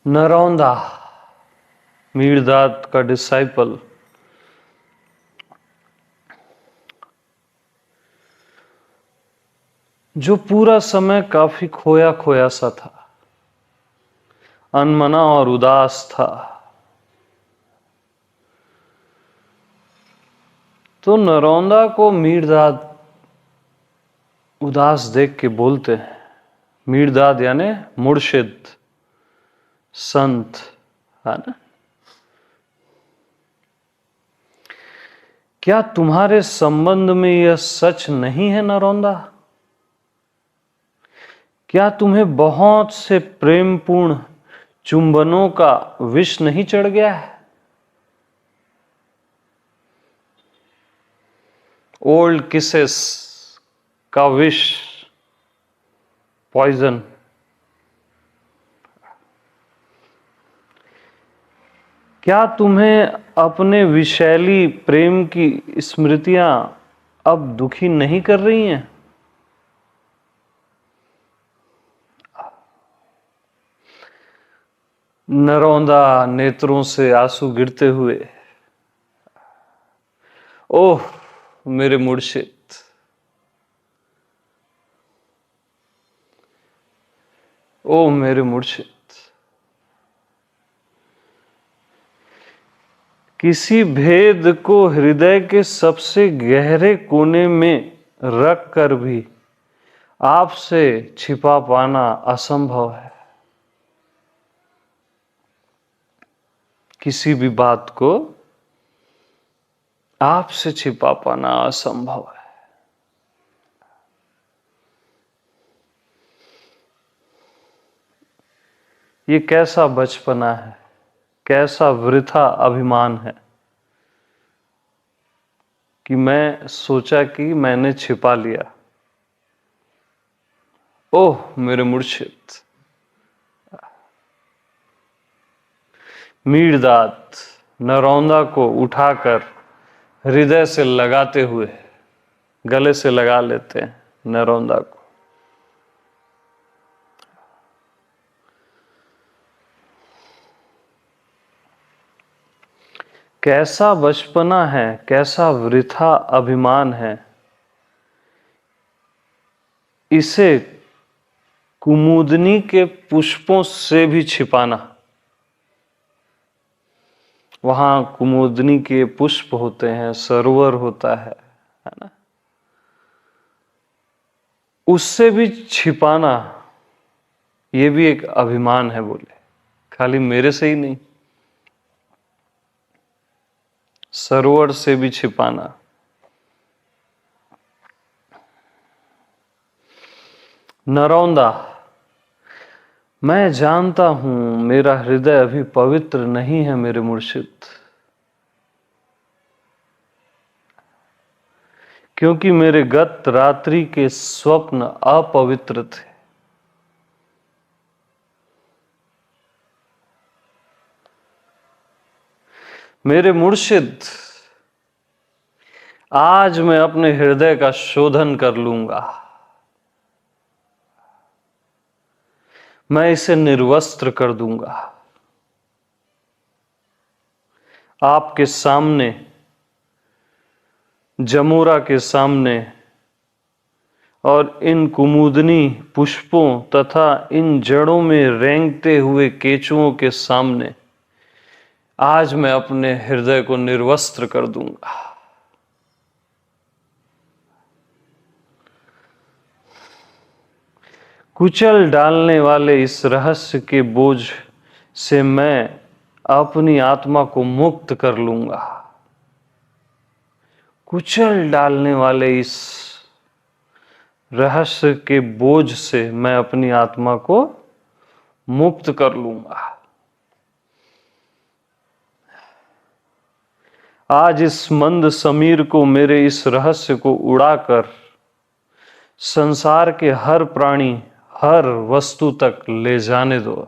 नरौंदा, मीरदाद का डिसाइपल, जो पूरा समय काफी खोया खोया सा था, अनमना और उदास था। तो नरौंदा को मीरदाद उदास देख के बोलते हैं, मीरदाद यानी मुर्शिद, संत, है ना। क्या तुम्हारे संबंध में यह सच नहीं है नरौंदा? क्या तुम्हें बहुत से प्रेमपूर्ण चुंबनों का विष नहीं चढ़ गया है? ओल्ड किसेस का विष, पॉइजन। क्या तुम्हें अपने विषैली प्रेम की स्मृतियां अब दुखी नहीं कर रही हैं? नरौंदा नेत्रों से आंसू गिरते हुए, ओह मेरे मुर्शिद, ओह मेरे मुर्शिद, किसी भेद को हृदय के सबसे गहरे कोने में रख कर भी आपसे छिपा पाना असंभव है। किसी भी बात को आपसे छिपा पाना असंभव है। ये कैसा बचपना है, कैसा वृथा अभिमान है कि मैं सोचा कि मैंने छिपा लिया। ओह मेरे मुर्शिद। मीरदाद नरौंदा को उठाकर हृदय से लगाते हुए गले से लगा लेते हैं नरौंदा को। कैसा बचपना है, कैसा वृथा अभिमान है, इसे कुमुदनी के पुष्पों से भी छिपाना। वहां कुमुदनी के पुष्प होते हैं, सरोवर होता है ना, उससे भी छिपाना, ये भी एक अभिमान है। बोले खाली मेरे से ही नहीं, सरोवर से भी छिपाना। नरौंदा, मैं जानता हूं मेरा हृदय अभी पवित्र नहीं है मेरे मुर्शिद, क्योंकि मेरे गत रात्रि के स्वप्न अपवित्र थे। मेरे मुर्शिद, आज मैं अपने हृदय का शोधन कर लूंगा। मैं इसे निर्वस्त्र कर दूंगा। आपके सामने, जमोरा के सामने और इन कुमुदनी पुष्पों तथा इन जड़ों में रेंगते हुए केचुओं के सामने आज मैं अपने हृदय को निर्वस्त्र कर दूंगा। कुचल डालने वाले इस रहस्य के बोझ से मैं अपनी आत्मा को मुक्त कर लूंगा। कुचल डालने वाले इस रहस्य के बोझ से मैं अपनी आत्मा को मुक्त कर लूंगा। आज इस मंद समीर को, मेरे इस रहस्य को उड़ाकर संसार के हर प्राणी, हर वस्तु तक ले जाने दो।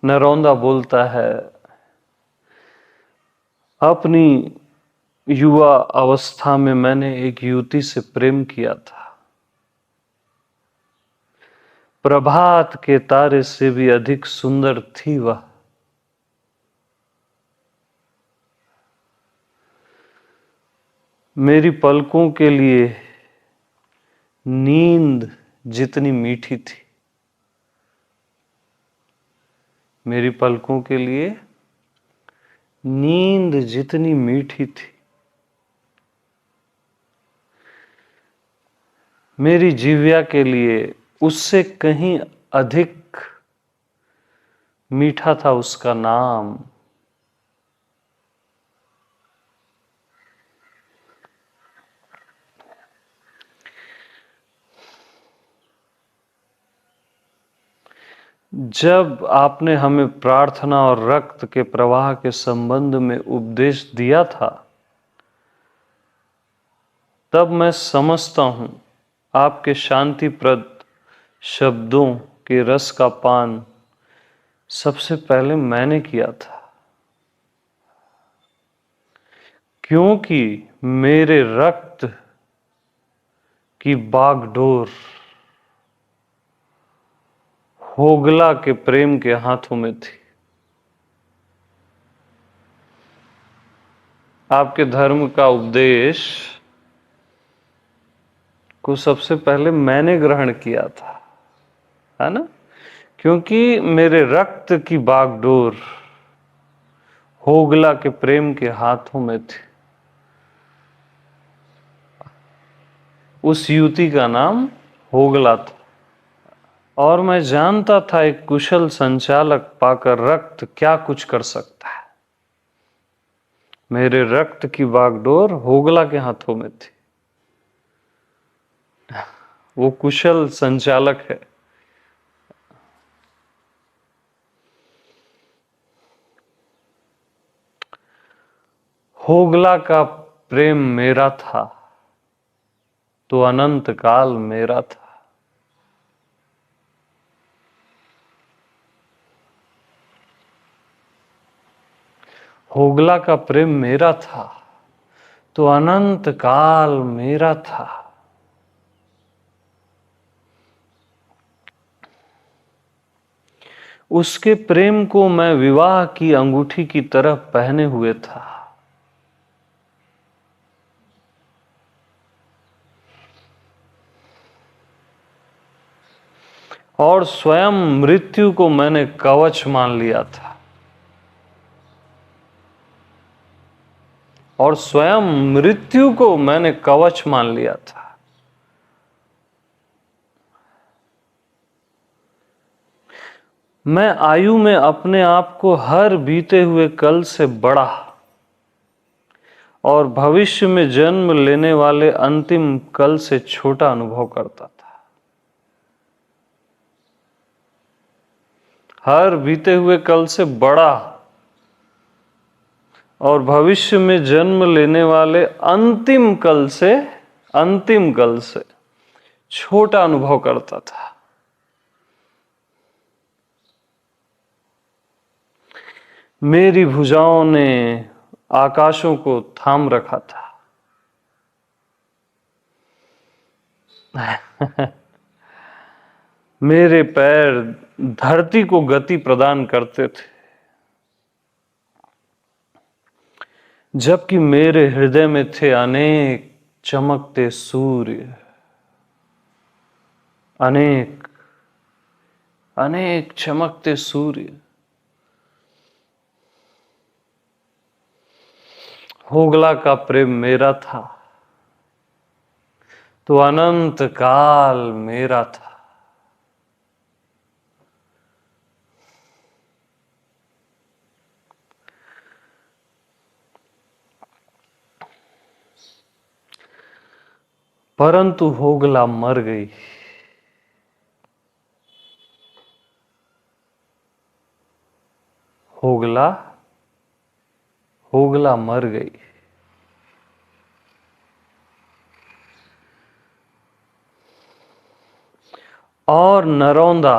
नरौंदा बोलता है, अपनी युवा अवस्था में मैंने एक युवती से प्रेम किया था। प्रभात के तारे से भी अधिक सुंदर थी वह। मेरी पलकों के लिए नींद जितनी मीठी थी, मेरी पलकों के लिए नींद जितनी मीठी थी, मेरी जिह्वा के लिए उससे कहीं अधिक मीठा था उसका नाम। जब आपने हमें प्रार्थना और रक्त के प्रवाह के संबंध में उपदेश दिया था, तब मैं समझता हूं आपके शांतिप्रद शब्दों के रस का पान सबसे पहले मैंने किया था, क्योंकि मेरे रक्त की बागडोर होगला के प्रेम के हाथों में थी। आपके धर्म का उपदेश को सबसे पहले मैंने ग्रहण किया था, है ना? क्योंकि मेरे रक्त की बागडोर होगला के प्रेम के हाथों में थी। उस युवती का नाम होगला था और मैं जानता था एक कुशल संचालक पाकर रक्त क्या कुछ कर सकता है। मेरे रक्त की बागडोर होगला के हाथों में थी। वो कुशल संचालक है। होगला का प्रेम मेरा था तो अनंत काल मेरा था। होगला का प्रेम मेरा था तो अनंत काल मेरा था। उसके प्रेम को मैं विवाह की अंगूठी की तरह पहने हुए था। और स्वयं मृत्यु को मैंने कवच मान लिया था। और स्वयं मृत्यु को मैंने कवच मान लिया था। मैं आयु में अपने आप को हर बीते हुए कल से बड़ा और भविष्य में जन्म लेने वाले अंतिम कल से छोटा अनुभव करता था। हर बीते हुए कल से बड़ा और भविष्य में जन्म लेने वाले अंतिम कल से छोटा अनुभव करता था। मेरी भुजाओं ने आकाशों को थाम रखा था। मेरे पैर धरती को गति प्रदान करते थे, जबकि मेरे हृदय में थे अनेक चमकते सूर्य, अनेक अनेक चमकते सूर्य। होगला का प्रेम मेरा था तो अनंत काल मेरा था। परंतु होगला मर गई। होगला मर गई। और नरौंदा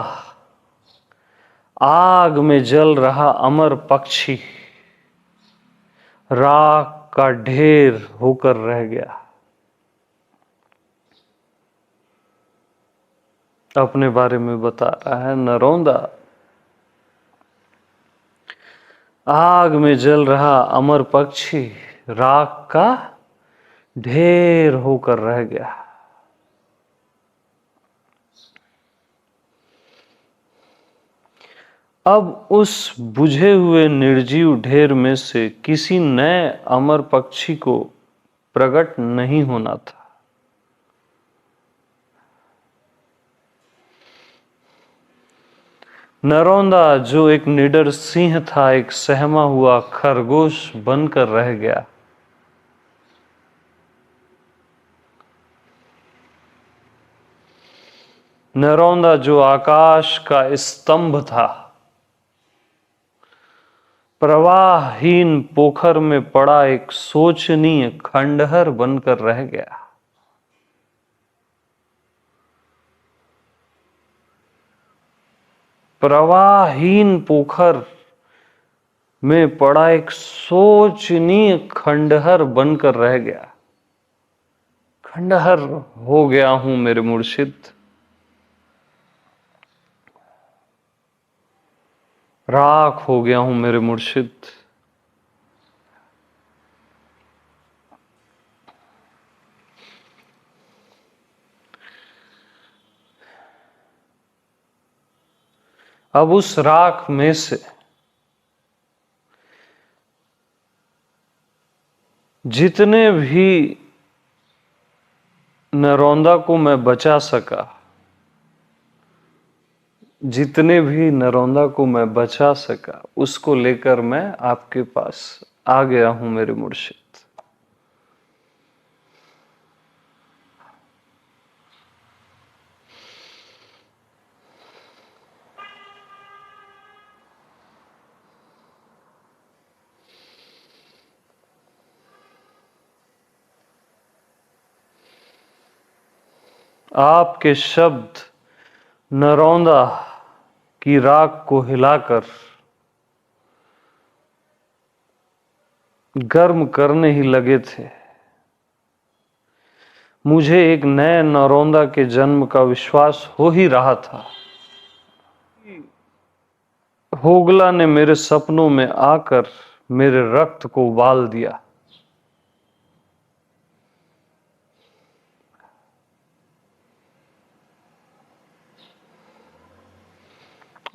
आग में जल रहा अमर पक्षी राख का ढेर होकर रह गया। अपने बारे में बता रहा है नरौंदा, आग में जल रहा अमर पक्षी राख का ढेर होकर रह गया। अब उस बुझे हुए निर्जीव ढेर में से किसी नए अमर पक्षी को प्रकट नहीं होना था। नरौंदा जो एक निडर सिंह था, एक सहमा हुआ खरगोश बनकर रह गया। नरौंदा जो आकाश का स्तंभ था, प्रवाहहीन पोखर में पड़ा एक शोचनीय खंडहर बनकर रह गया। प्रवाहहीन पोखर में पड़ा एक शोचनीय खंडहर बनकर रह गया। खंडहर हो गया हूं मेरे मुर्शिद, राख हो गया हूं मेरे मुर्शिद। अब उस राख में से जितने भी नरौंदा को मैं बचा सका, जितने भी नरौंदा को मैं बचा सका, उसको लेकर मैं आपके पास आ गया हूं मेरे मुर्शिद। आपके शब्द नरौंदा की राख को हिलाकर गर्म करने ही लगे थे। मुझे एक नए नरौंदा के जन्म का विश्वास हो ही रहा था। होगला ने मेरे सपनों में आकर मेरे रक्त को उबाल दिया।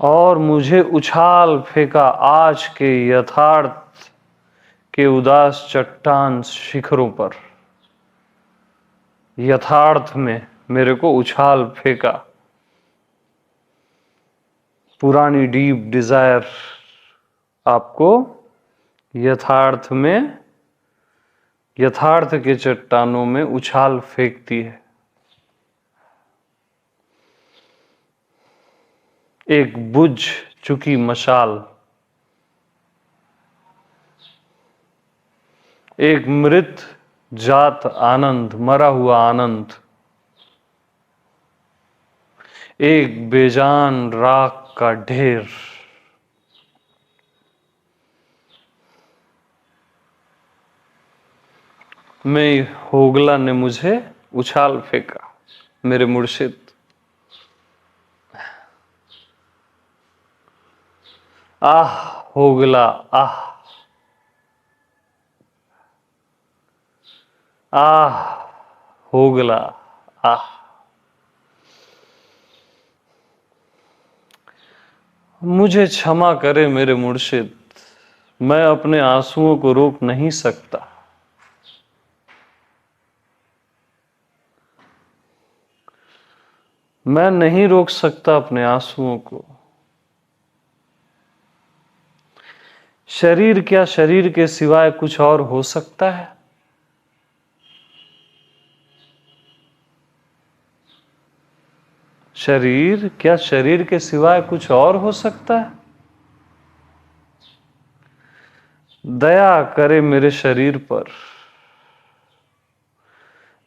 और मुझे उछाल फेंका आज के यथार्थ के उदास चट्टान शिखरों पर। यथार्थ में मेरे को उछाल फेंका। पुरानी डीप डिजायर आपको यथार्थ में, यथार्थ के चट्टानों में उछाल फेंकती है। एक बुझ चुकी मशाल, एक मृत जात आनंद, मरा हुआ आनंद, एक बेजान राख का ढेर। में होगला ने मुझे उछाल फेंका मेरे मुर्शिद। आह होगला आह, आह होगला आह। मुझे क्षमा करे मेरे मुर्शिद, मैं अपने आंसुओं को रोक नहीं सकता। मैं नहीं रोक सकता अपने आंसुओं को। शरीर क्या शरीर के सिवाय कुछ और हो सकता है? शरीर क्या शरीर के सिवाय कुछ और हो सकता है? दया करे मेरे शरीर पर,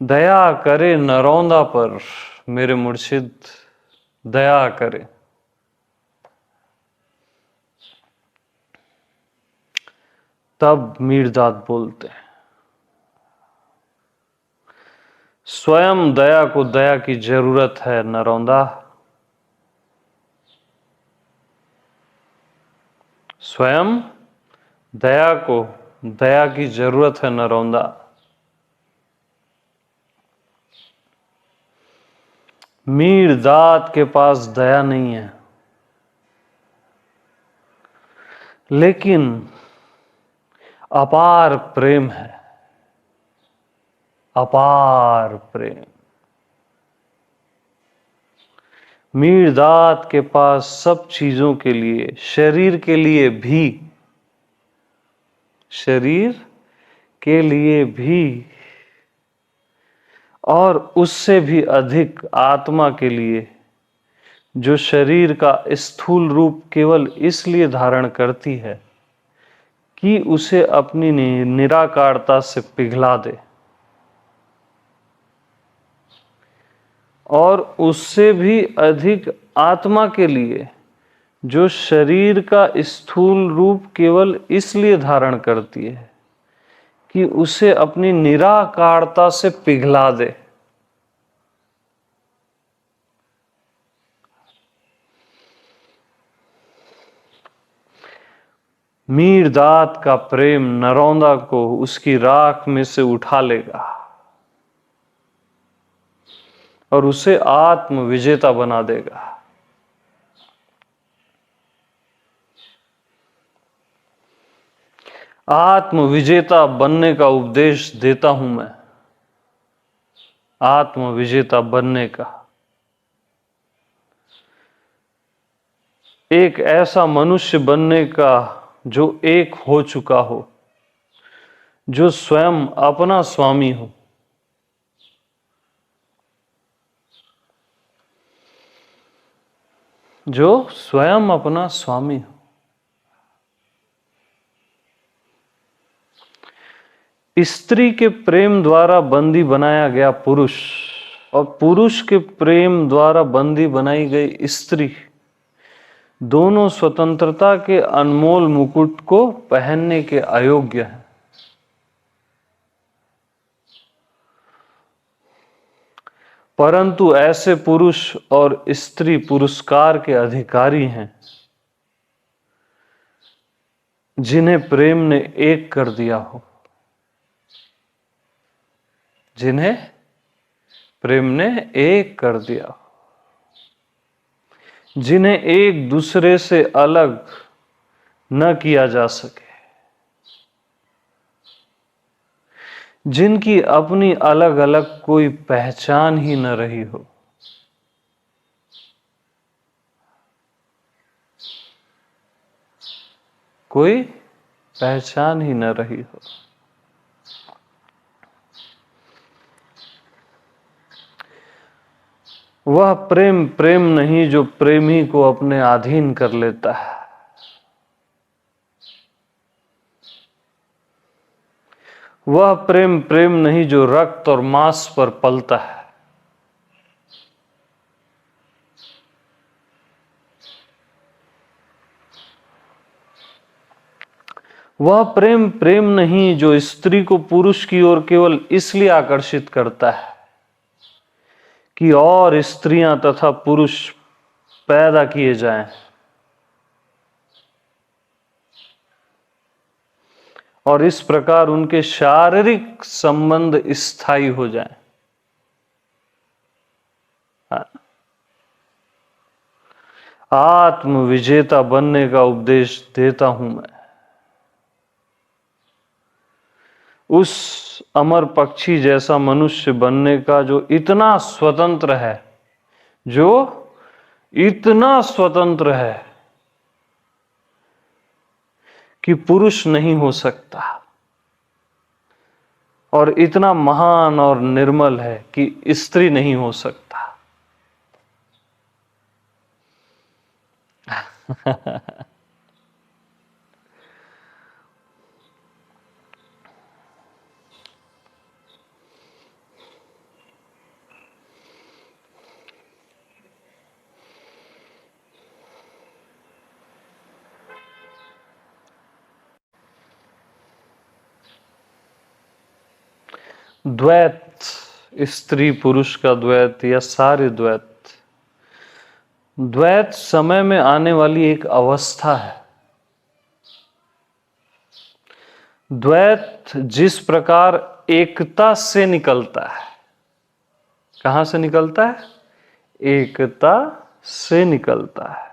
दया करे नरौंदा पर मेरे मुर्शिद, दया करे। तब मीरजाद बोलते हैं, स्वयं दया को दया की जरूरत है नरौंदा। स्वयं दया को दया की जरूरत है नरौंदा। मीर दाद के पास दया नहीं है, लेकिन अपार प्रेम है, अपार प्रेम। मीर दाद के पास सब चीजों के लिए, शरीर के लिए भी, शरीर के लिए भी और उससे भी अधिक आत्मा के लिए, जो शरीर का स्थूल रूप केवल इसलिए धारण करती है कि उसे अपनी निराकारता से पिघला दे, और उससे भी अधिक आत्मा के लिए, जो शरीर का स्थूल रूप केवल इसलिए धारण करती है कि उसे अपनी निराकारता से पिघला दे। मीर दाद का प्रेम नरौंदा को उसकी राख में से उठा लेगा और उसे आत्म विजेता बना देगा। आत्म विजेता बनने का उपदेश देता हूं मैं, आत्म विजेता बनने का। एक ऐसा मनुष्य बनने का जो एक हो चुका हो, जो स्वयं अपना स्वामी हो, जो स्वयं अपना स्वामी हो। स्त्री के प्रेम द्वारा बंदी बनाया गया पुरुष और पुरुष के प्रेम द्वारा बंदी बनाई गई स्त्री, दोनों स्वतंत्रता के अनमोल मुकुट को पहनने के अयोग्य हैं। परंतु ऐसे पुरुष और स्त्री पुरस्कार के अधिकारी हैं जिन्हें प्रेम ने एक कर दिया हो, जिन्हें प्रेम ने एक कर दिया हो, जिन्हें एक दूसरे से अलग न किया जा सके, जिनकी अपनी अलग अलग कोई पहचान ही न रही हो। कोई पहचान ही न रही हो। वह प्रेम प्रेम नहीं जो प्रेमी को अपने अधीन कर लेता है। वह प्रेम प्रेम नहीं जो रक्त और मांस पर पलता है। वह प्रेम प्रेम नहीं जो स्त्री को पुरुष की ओर केवल इसलिए आकर्षित करता है कि और स्त्रियां तथा पुरुष पैदा किए जाएं, और इस प्रकार उनके शारीरिक संबंध स्थायी हो जाएं। आत्म विजेता बनने का उपदेश देता हूं मैं। उस अमर पक्षी जैसा मनुष्य बनने का जो इतना स्वतंत्र है, जो इतना स्वतंत्र है कि पुरुष नहीं हो सकता, और इतना महान और निर्मल है कि स्त्री नहीं हो सकता। द्वैत स्त्री पुरुष का द्वैत या सारे द्वैत, द्वैत समय में आने वाली एक अवस्था है। द्वैत जिस प्रकार एकता से निकलता है, कहां से निकलता है? एकता से निकलता है,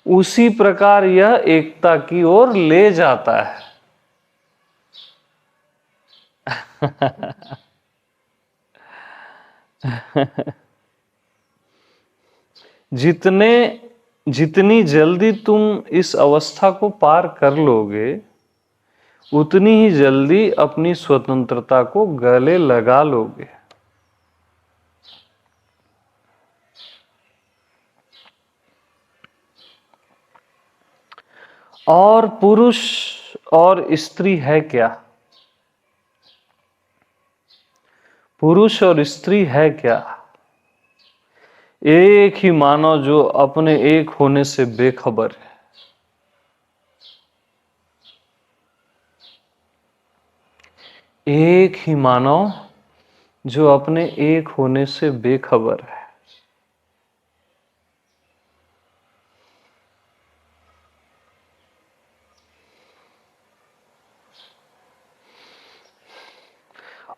उसी प्रकार यह एकता की ओर ले जाता है। जितनी जल्दी तुम इस अवस्था को पार कर लोगे, उतनी ही जल्दी अपनी स्वतंत्रता को गले लगा लोगे। और पुरुष और स्त्री है क्या? पुरुष और स्त्री है क्या? एक ही मानव जो अपने एक होने से बेखबर है। एक ही मानव जो अपने एक होने से बेखबर है।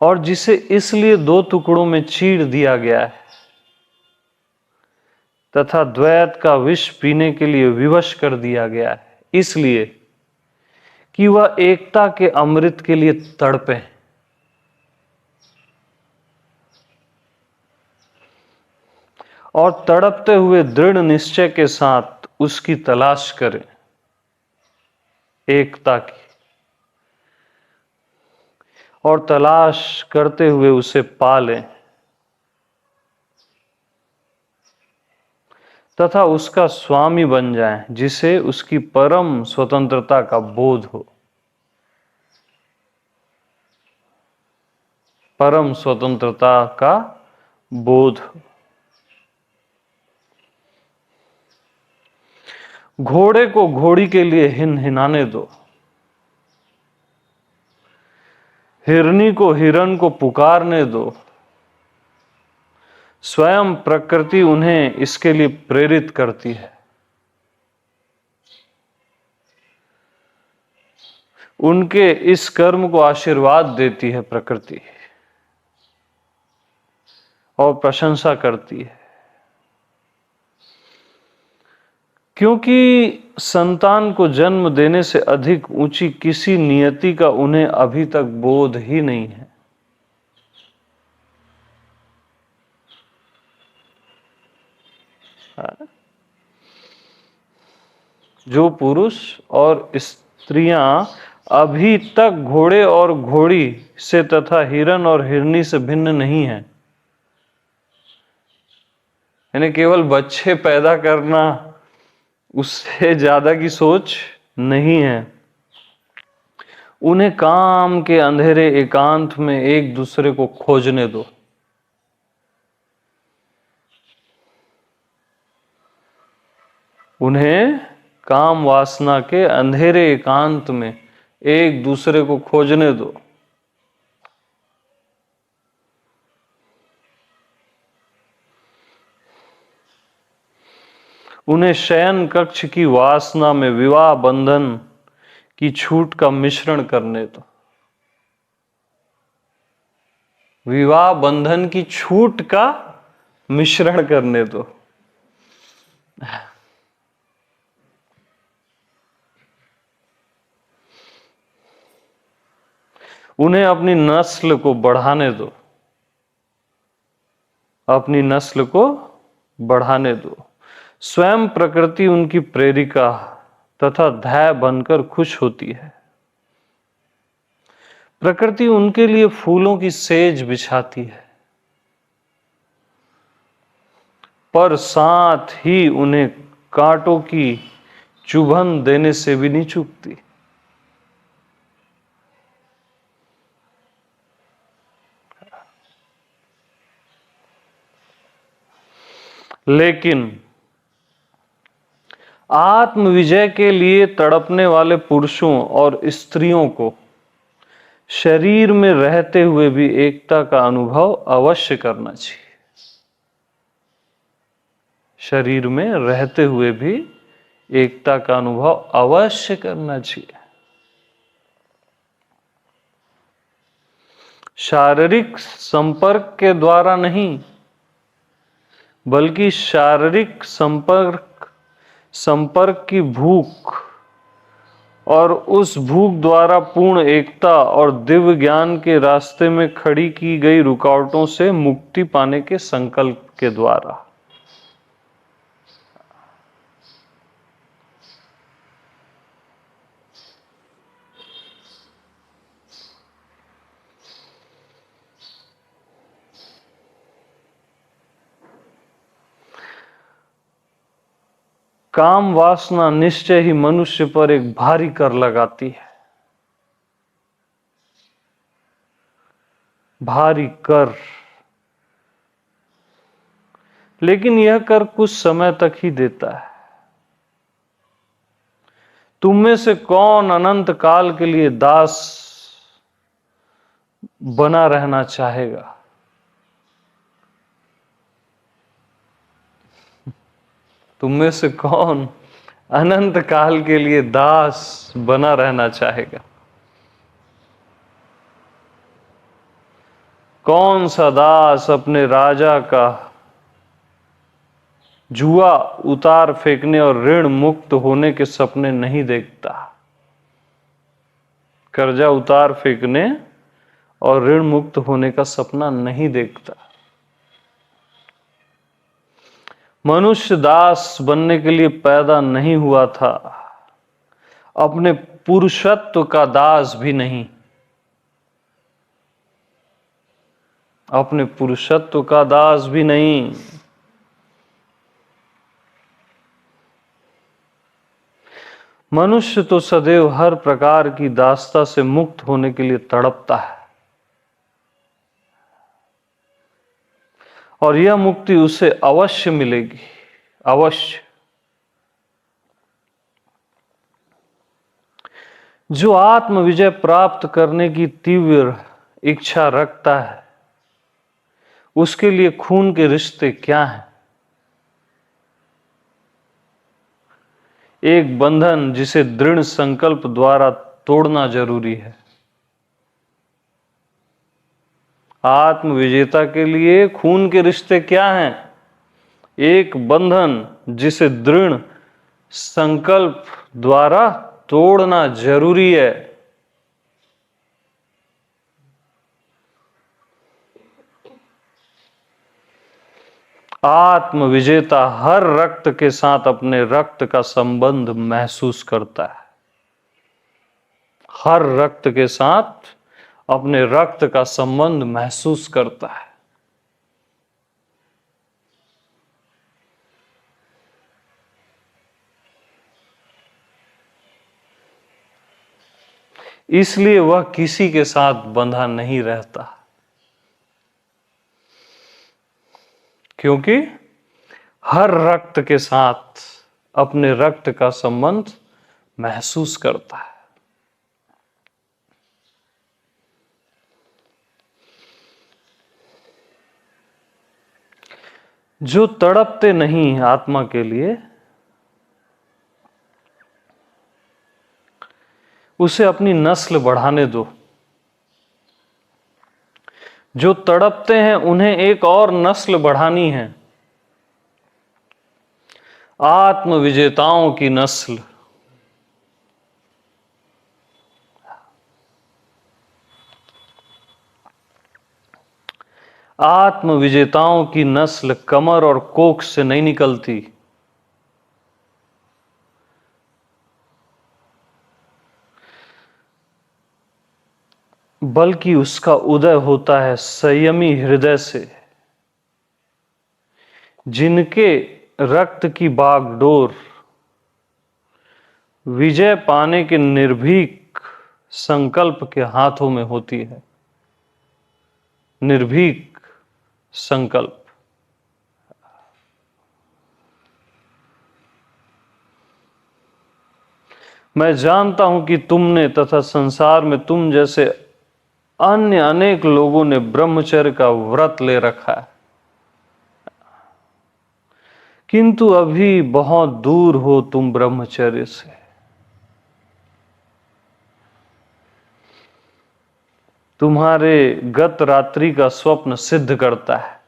और जिसे इसलिए दो टुकड़ों में चीर दिया गया है तथा द्वैत का विष पीने के लिए विवश कर दिया गया है, इसलिए कि वह एकता के अमृत के लिए तड़पे और तड़पते हुए दृढ़ निश्चय के साथ उसकी तलाश करें, एकता की, और तलाश करते हुए उसे पा लें तथा उसका स्वामी बन जाएं, जिसे उसकी परम स्वतंत्रता का बोध हो। परम स्वतंत्रता का बोध हो। घोड़े को घोड़ी के लिए हिनहिनाने दो, हिरनी को हिरन को पुकारने दो। स्वयं प्रकृति उन्हें इसके लिए प्रेरित करती है। उनके इस कर्म को आशीर्वाद देती है प्रकृति और प्रशंसा करती है, क्योंकि संतान को जन्म देने से अधिक ऊंची किसी नियति का उन्हें अभी तक बोध ही नहीं है। जो पुरुष और स्त्रियां अभी तक घोड़े और घोड़ी से तथा हिरन और हिरनी से भिन्न नहीं है, यानी केवल बच्चे पैदा करना, उससे ज्यादा की सोच नहीं है। उन्हें काम के अंधेरे एकांत में एक दूसरे को खोजने दो। उन्हें काम वासना के अंधेरे एकांत में एक दूसरे को खोजने दो। उन्हें शयन कक्ष की वासना में विवाह बंधन की छूट का मिश्रण करने दो। विवाह बंधन की छूट का मिश्रण करने दो। उन्हें अपनी नस्ल को बढ़ाने दो। अपनी नस्ल को बढ़ाने दो। स्वयं प्रकृति उनकी प्रेरिका तथा ध्याय बनकर खुश होती है। प्रकृति उनके लिए फूलों की सेज बिछाती है, पर साथ ही उन्हें कांटों की चुभन देने से भी नहीं चूकती। लेकिन आत्म विजय के लिए तड़पने वाले पुरुषों और स्त्रियों को शरीर में रहते हुए भी एकता का अनुभव अवश्य करना चाहिए। शरीर में रहते हुए भी एकता का अनुभव अवश्य करना चाहिए। शारीरिक संपर्क के द्वारा नहीं, बल्कि शारीरिक संपर्क की भूख और उस भूख द्वारा पूर्ण एकता और दिव्य ज्ञान के रास्ते में खड़ी की गई रुकावटों से मुक्ति पाने के संकल्प के द्वारा। काम वासना निश्चय ही मनुष्य पर एक भारी कर लगाती है, भारी कर। लेकिन यह कर कुछ समय तक ही देता है। तुम में से कौन अनंत काल के लिए दास बना रहना चाहेगा? तुम में से कौन अनंत काल के लिए दास बना रहना चाहेगा? कौन सा दास अपने राजा का जुआ उतार फेंकने और ऋण मुक्त होने के सपने नहीं देखता? कर्जा उतार फेंकने और ऋण मुक्त होने का सपना नहीं देखता। मनुष्य दास बनने के लिए पैदा नहीं हुआ था, अपने पुरुषत्व का दास भी नहीं। अपने पुरुषत्व का दास भी नहीं। मनुष्य तो सदैव हर प्रकार की दासता से मुक्त होने के लिए तड़पता है, और यह मुक्ति उसे अवश्य मिलेगी, अवश्य। जो आत्म विजय प्राप्त करने की तीव्र इच्छा रखता है, उसके लिए खून के रिश्ते क्या हैं? एक बंधन जिसे दृढ़ संकल्प द्वारा तोड़ना जरूरी है। आत्म विजेता के लिए खून के रिश्ते क्या हैं? एक बंधन जिसे दृढ़ संकल्प द्वारा तोड़ना जरूरी है। आत्म विजेता हर रक्त के साथ अपने रक्त का संबंध महसूस करता है। हर रक्त के साथ अपने रक्त का संबंध महसूस करता है। इसलिए वह किसी के साथ बंधा नहीं रहता, क्योंकि हर रक्त के साथ अपने रक्त का संबंध महसूस करता है। जो तड़पते नहीं आत्मा के लिए, उसे अपनी नस्ल बढ़ाने दो। जो तड़पते हैं उन्हें एक और नस्ल बढ़ानी है, आत्म विजेताओं की नस्ल। आत्म विजेताओं की नस्ल कमर और कोख से नहीं निकलती, बल्कि उसका उदय होता है संयमी हृदय से, जिनके रक्त की बागडोर विजय पाने के निर्भीक संकल्प के हाथों में होती है। निर्भीक संकल्प। मैं जानता हूं कि तुमने तथा संसार में तुम जैसे अन्य अनेक लोगों ने ब्रह्मचर्य का व्रत ले रखा है, किंतु अभी बहुत दूर हो तुम ब्रह्मचर्य से। तुम्हारे गत रात्रि का स्वप्न सिद्ध करता है।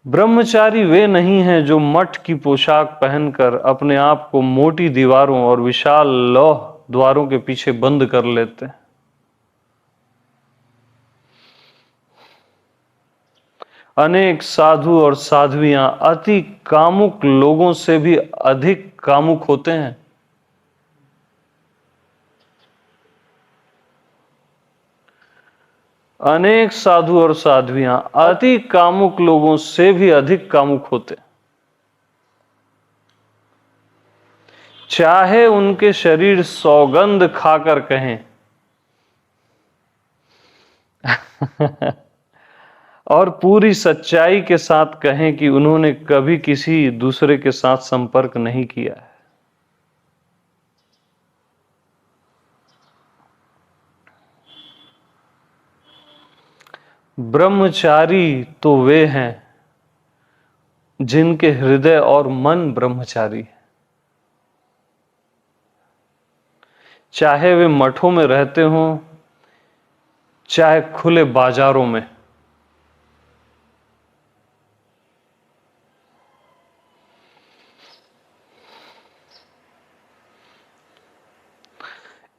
ब्रह्मचारी वे नहीं हैं जो मठ की पोशाक पहनकर अपने आप को मोटी दीवारों और विशाल लौह द्वारों के पीछे बंद कर लेते हैं। अनेक साधु और साध्वियां अति कामुक लोगों से भी अधिक कामुक होते हैं। अनेक साधु और साध्वियां अति कामुक लोगों से भी अधिक कामुक होते, चाहे उनके शरीर सौगंध खाकर कहें और पूरी सच्चाई के साथ कहें कि उन्होंने कभी किसी दूसरे के साथ संपर्क नहीं किया है। ब्रह्मचारी तो वे हैं जिनके हृदय और मन ब्रह्मचारी है, चाहे वे मठों में रहते हों चाहे खुले बाजारों में।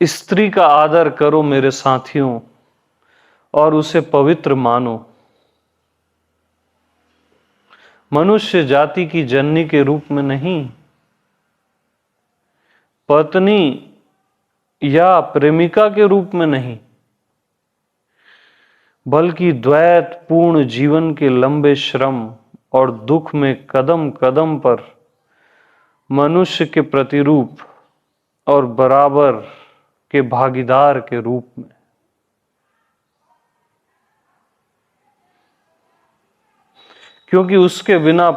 स्त्री का आदर करो मेरे साथियों और उसे पवित्र मानो। मनुष्य जाति की जननी के रूप में नहीं, पत्नी या प्रेमिका के रूप में नहीं, बल्कि द्वैत पूर्ण जीवन के लंबे श्रम और दुख में कदम कदम पर मनुष्य के प्रतिरूप और बराबर के भागीदार के रूप में। क्योंकि उसके बिना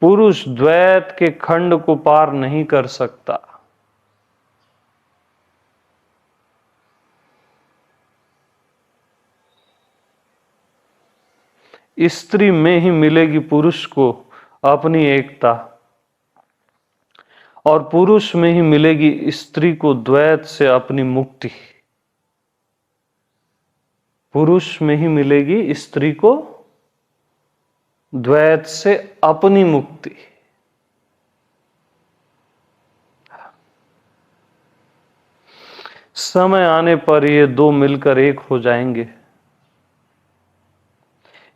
पुरुष द्वैत के खंड को पार नहीं कर सकता। स्त्री में ही मिलेगी पुरुष को अपनी एकता, और पुरुष में ही मिलेगी स्त्री को द्वैत से अपनी मुक्ति। पुरुष में ही मिलेगी स्त्री को द्वैत से अपनी मुक्ति। समय आने पर ये दो मिलकर एक हो जाएंगे,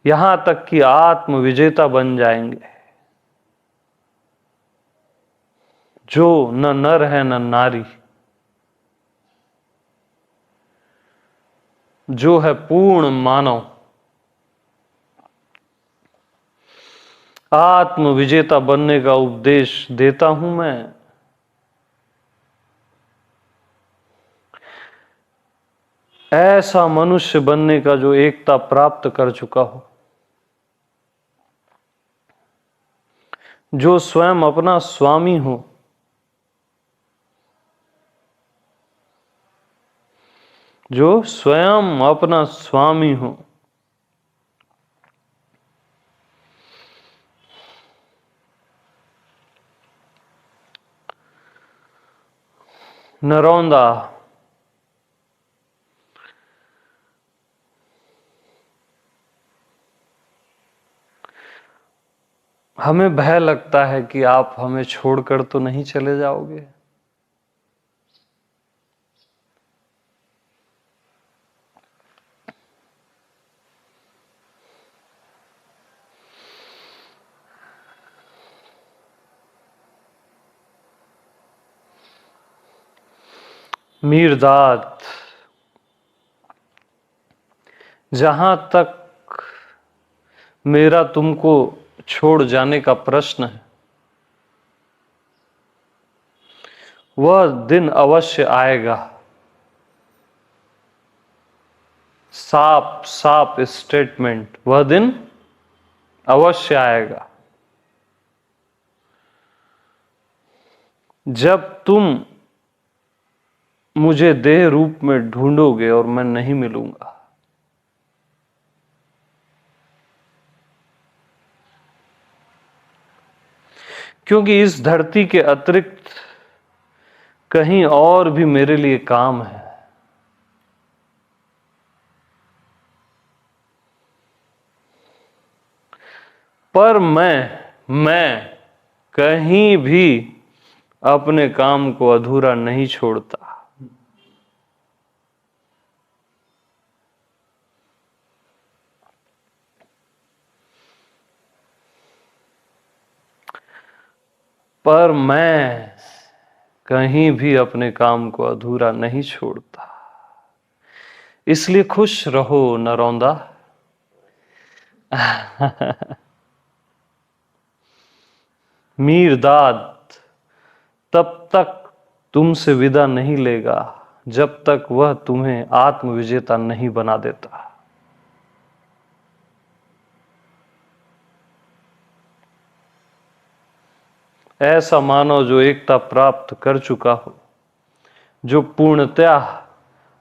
यहां तक कि आत्म विजेता बन जाएंगे। जो न नर है न नारी, जो है पूर्ण मानव, आत्म विजेता बनने का उपदेश देता हूं मैं। ऐसा मनुष्य बनने का जो एकता प्राप्त कर चुका हो, जो स्वयं अपना स्वामी हो, जो स्वयं अपना स्वामी हो। नरौंदा हमें भय लगता है कि आप हमें छोड़कर तो नहीं चले जाओगे। मीरदाद, जहां तक मेरा तुमको छोड़ जाने का प्रश्न है, वह दिन अवश्य आएगा। साफ साफ स्टेटमेंट, वह दिन अवश्य आएगा। जब तुम मुझे देह रूप में ढूंढोगे और मैं नहीं मिलूंगा, क्योंकि इस धरती के अतिरिक्त कहीं और भी मेरे लिए काम है। पर मैं कहीं भी अपने काम को अधूरा नहीं छोड़ता। पर मैं कहीं भी अपने काम को अधूरा नहीं छोड़ता। इसलिए खुश रहो नरौंदा। मीरदाद तब तक तुमसे विदा नहीं लेगा जब तक वह तुम्हें आत्मविजेता नहीं बना देता। ऐसा मानव जो एकता प्राप्त कर चुका हो, जो पूर्णतया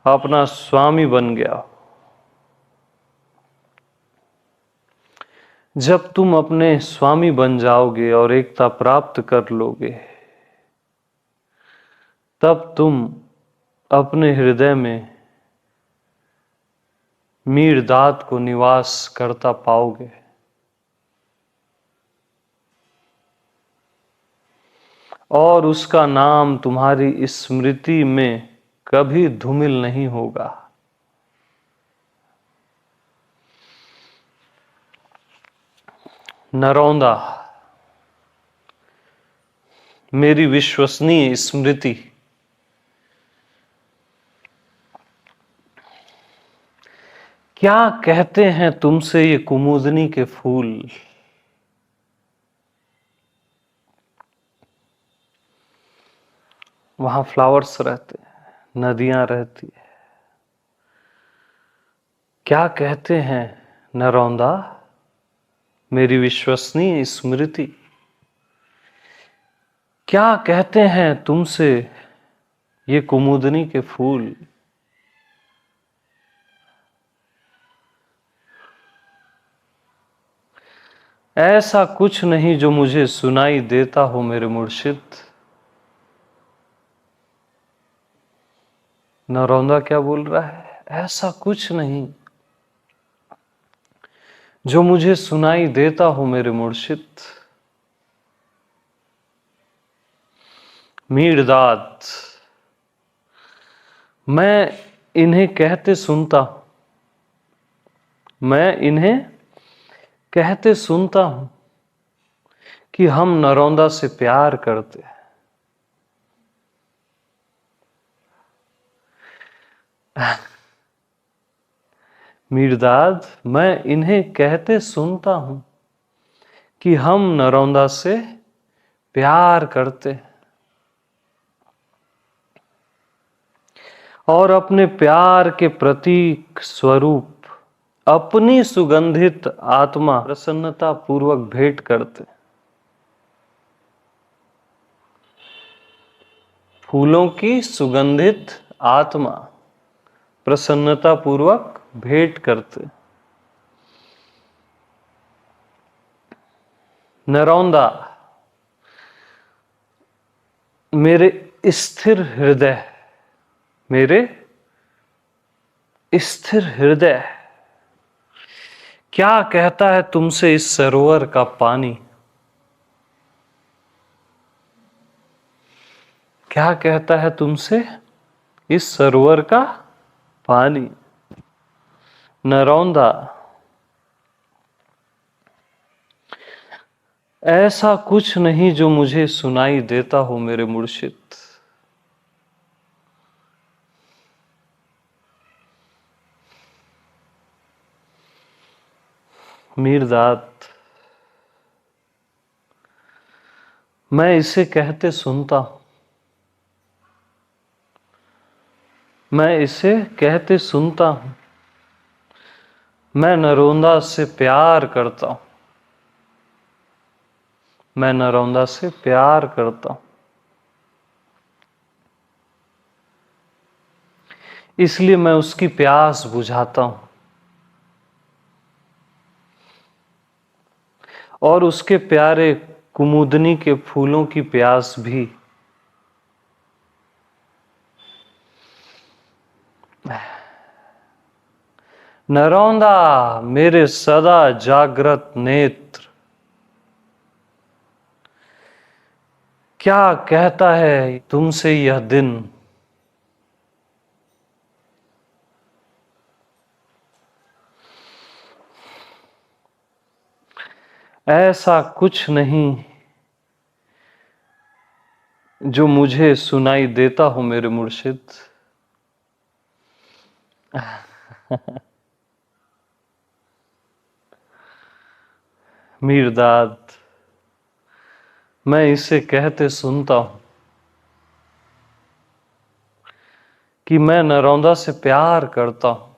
अपना स्वामी बन गया हो। जब तुम अपने स्वामी बन जाओगे और एकता प्राप्त कर लोगे, तब तुम अपने हृदय में मीरदाद को निवास करता पाओगे। और उसका नाम तुम्हारी स्मृति में कभी धूमिल नहीं होगा। नरौंदा, मेरी विश्वसनीय स्मृति, क्या कहते हैं तुमसे ये कुमुदनी के फूल? वहां फ्लावर्स रहते हैं, नदियां रहती है। क्या कहते हैं नरौंदा, मेरी विश्वसनीय स्मृति, क्या कहते हैं तुमसे ये कुमुदनी के फूल? ऐसा कुछ नहीं जो मुझे सुनाई देता हो मेरे मुर्शिद। नरौंदा क्या बोल रहा है? ऐसा कुछ नहीं जो मुझे सुनाई देता हो मेरे मुर्शिद। मीरदाद, मैं इन्हें कहते सुनता हूं, मैं इन्हें कहते सुनता हूं कि हम नरौंदा से प्यार करते हैं। मीरदाद, मैं इन्हें कहते सुनता हूं कि हम नरौंदा से प्यार करते हैं और अपने प्यार के प्रतीक स्वरूप अपनी सुगंधित आत्मा प्रसन्नता पूर्वक भेंट करते हैं। फूलों की सुगंधित आत्मा प्रसन्नता पूर्वक भेंट करते। नरौंदा, मेरे स्थिर हृदय, मेरे स्थिर हृदय क्या कहता है तुमसे इस सरोवर का पानी? क्या कहता है तुमसे इस सरोवर का पानी? नरौंदा, ऐसा कुछ नहीं जो मुझे सुनाई देता हो मेरे मुर्शिद। मीरदाद, मैं इसे कहते सुनता हूं, मैं इसे कहते सुनता हूं, मैं नरौंदा से प्यार करता हूं, मैं नरौंदा से प्यार करता हूं। इसलिए मैं उसकी प्यास बुझाता हूं, और उसके प्यारे कुमुदनी के फूलों की प्यास भी। नरौंदा मेरे सदा जागृत नेत्र, क्या कहता है तुमसे यह दिन। ऐसा कुछ नहीं जो मुझे सुनाई देता हो मेरे मुर्शिद। मीरदाद, मैं इसे कहते सुनता हूं कि मैं नरौंदा से प्यार करता हूं।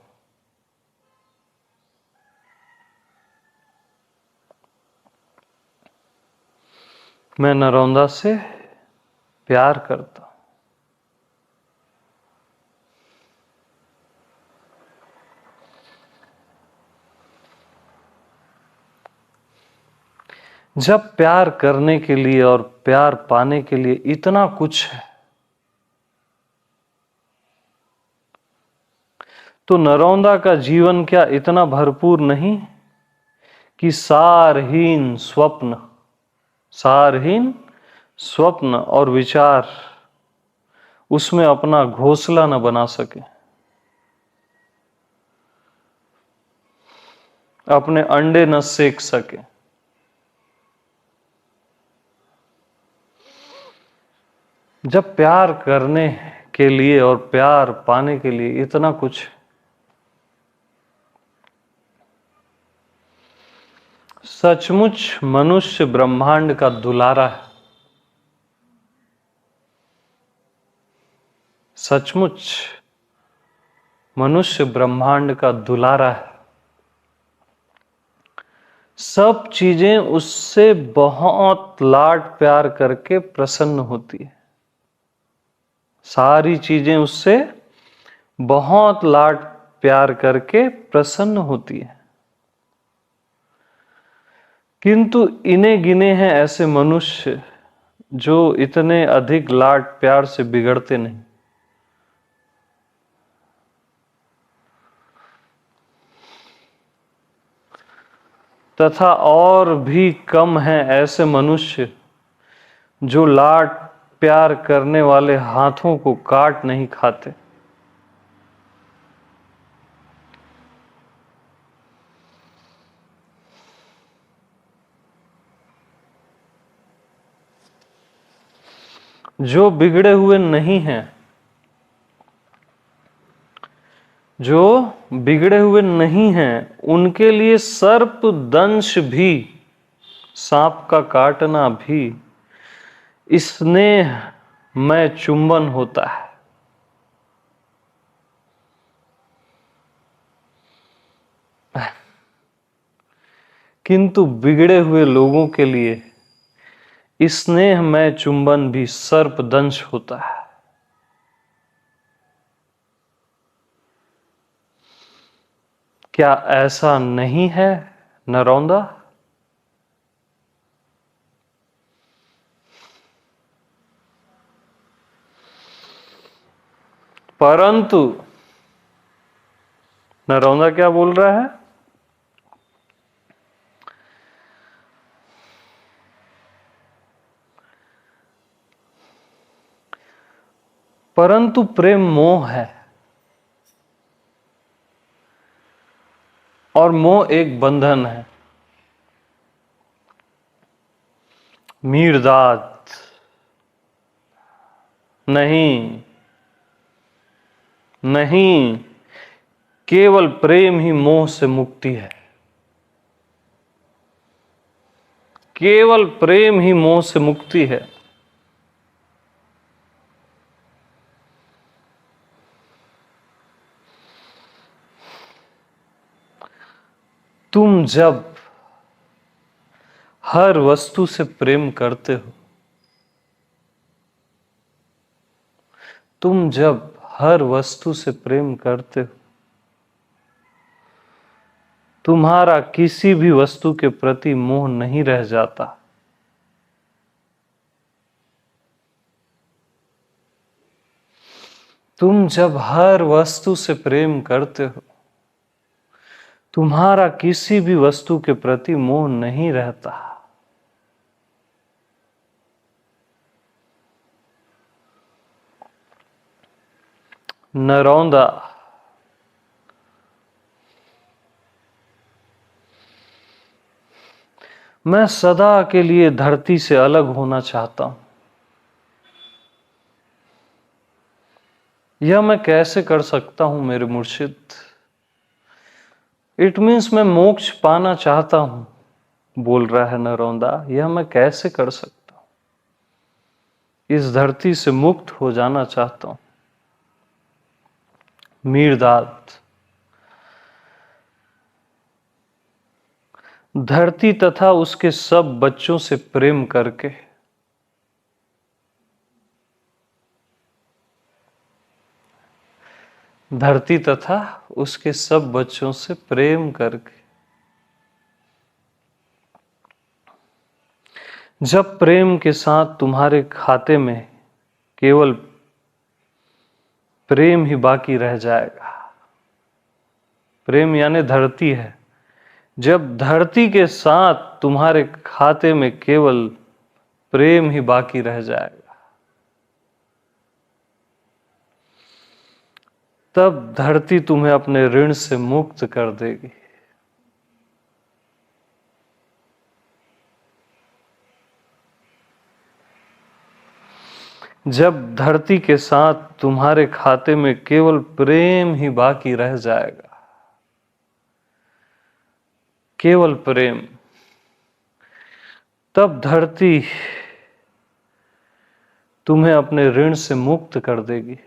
मैं नरौंदा से प्यार करता हूं। जब प्यार करने के लिए और प्यार पाने के लिए इतना कुछ है, तो नरौंदा का जीवन क्या इतना भरपूर नहीं कि सारहीन स्वप्न और विचार उसमें अपना घोंसला न बना सके, अपने अंडे न सेक सके। जब प्यार करने के लिए और प्यार पाने के लिए इतना कुछ, सचमुच मनुष्य ब्रह्मांड का दुलारा है। सचमुच मनुष्य ब्रह्मांड का दुलारा है। सब चीजें उससे बहुत लाड प्यार करके प्रसन्न होती है। सारी चीजें उससे बहुत लाड प्यार करके प्रसन्न होती है। किंतु इन्हें गिने हैं ऐसे मनुष्य जो इतने अधिक लाड प्यार से बिगड़ते नहीं। तथा और भी कम हैं ऐसे मनुष्य जो लाड प्यार करने वाले हाथों को काट नहीं खाते। जो बिगड़े हुए नहीं हैं, जो बिगड़े हुए नहीं हैं, उनके लिए सर्प दंश भी, सांप का काटना भी स्नेह में चुंबन होता है। किंतु बिगड़े हुए लोगों के लिए स्नेह में चुंबन भी सर्प दंश होता है। क्या ऐसा नहीं है नरौंदा? परंतु नरौंदा क्या बोल रहा है? परंतु प्रेम मोह है, और मोह एक बंधन है। मीरदाद, नहीं नहीं, केवल प्रेम ही मोह से मुक्ति है। केवल प्रेम ही मोह से मुक्ति है। तुम जब हर वस्तु से प्रेम करते हो, तुम जब हर वस्तु से प्रेम करते हो, तुम्हारा किसी भी वस्तु के प्रति मोह नहीं रह जाता। तुम जब हर वस्तु से प्रेम करते हो, तुम्हारा किसी भी वस्तु के प्रति मोह नहीं रहता। नरौंदा, मैं सदा के लिए धरती से अलग होना चाहता हूं। यह मैं कैसे कर सकता हूं मेरे मुर्शिद? इट मीन्स मैं मोक्ष पाना चाहता हूं, बोल रहा है नरौंदा। यह मैं कैसे कर सकता हूं? इस धरती से मुक्त हो जाना चाहता हूं। मीरदाद, धरती तथा उसके सब बच्चों से प्रेम करके धरती तथा उसके सब बच्चों से प्रेम करके जब प्रेम के साथ तुम्हारे खाते में केवल प्रेम ही बाकी रह जाएगा, प्रेम यानी धरती है, जब धरती के साथ तुम्हारे खाते में केवल प्रेम ही बाकी रह जाएगा, तब धरती तुम्हें अपने ऋण से मुक्त कर देगी। जब धरती के साथ तुम्हारे खाते में केवल प्रेम ही बाकी रह जाएगा, केवल प्रेम, तब धरती तुम्हें अपने ऋण से मुक्त कर देगी।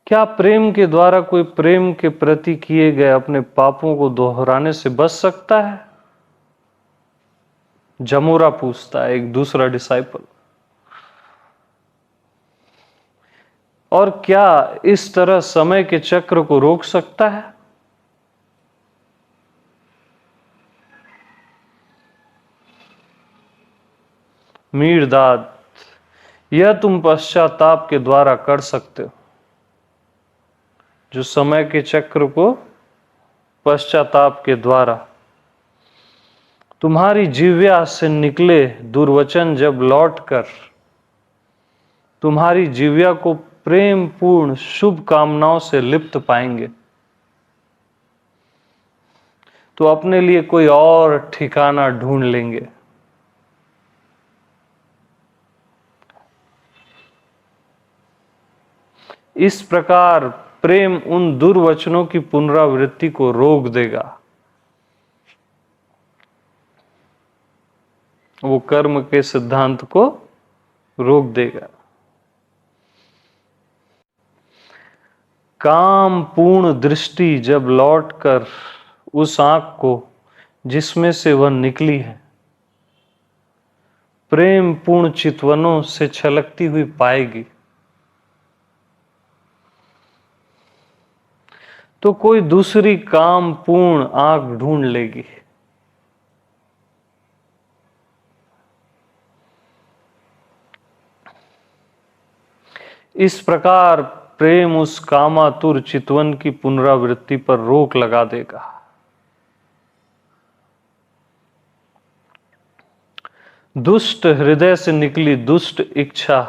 क्या प्रेम के द्वारा कोई प्रेम के प्रति किए गए अपने पापों को दोहराने से बच सकता है? जमोरा पूछता है, एक दूसरा डिसाइपल। और क्या इस तरह समय के चक्र को रोक सकता है? मीरदाद, यह तुम पश्चाताप के द्वारा कर सकते हो, जो समय के चक्र को पश्चाताप के द्वारा तुम्हारी जिह्वा से निकले दुर्वचन जब लौटकर तुम्हारी जिह्वा को प्रेम पूर्ण शुभ कामनाओं से लिप्त पाएंगे, तो अपने लिए कोई और ठिकाना ढूंढ लेंगे। इस प्रकार प्रेम उन दुर्वचनों की पुनरावृत्ति को रोक देगा, वो कर्म के सिद्धांत को रोक देगा। काम पूर्ण दृष्टि जब लौटकर उस आंख को जिसमें से वह निकली है प्रेम पूर्ण चितवनों से छलकती हुई पाएगी, तो कोई दूसरी काम पूर्ण आंख ढूंढ लेगी। इस प्रकार प्रेम उस कामातुर चितवन की पुनरावृत्ति पर रोक लगा देगा। दुष्ट हृदय से निकली दुष्ट इच्छा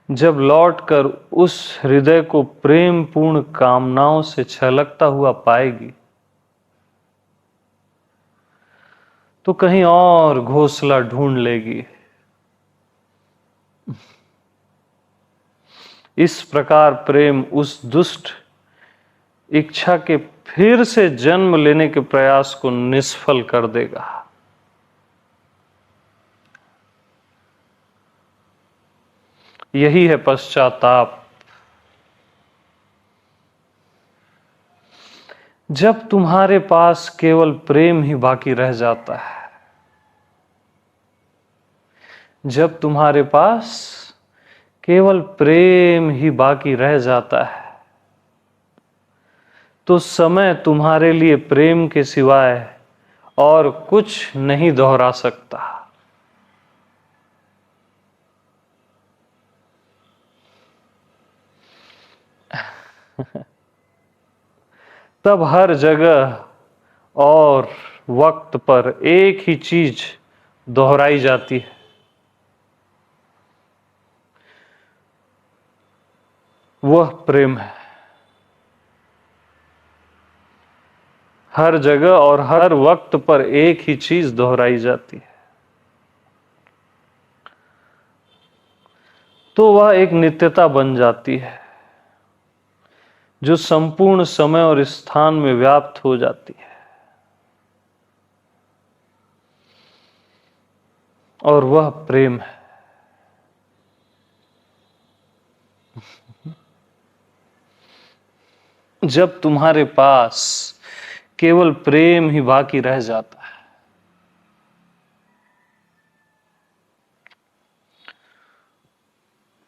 जब लौटकर उस हृदय को प्रेम पूर्ण कामनाओं से छलकता हुआ पाएगी, तो कहीं और घोंसला ढूंढ लेगी। इस प्रकार प्रेम उस दुष्ट इच्छा के फिर से जन्म लेने के प्रयास को निष्फल कर देगा। यही है पश्चाताप। जब तुम्हारे पास केवल प्रेम ही बाकी रह जाता है, जब तुम्हारे पास केवल प्रेम ही बाकी रह जाता है, तो समय तुम्हारे लिए प्रेम के सिवाय और कुछ नहीं दोहरा सकता। तब हर जगह और वक्त पर एक ही चीज दोहराई जाती है, वह प्रेम है। हर जगह और हर वक्त पर एक ही चीज दोहराई जाती है, तो वह एक नित्यता बन जाती है जो संपूर्ण समय और स्थान में व्याप्त हो जाती है, और वह प्रेम है। जब तुम्हारे पास केवल प्रेम ही बाकी रह जाता है,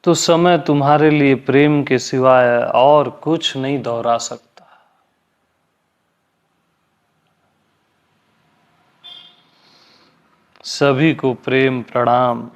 तो समय तुम्हारे लिए प्रेम के सिवाय और कुछ नहीं दोहरा सकता। सभी को प्रेम प्रणाम।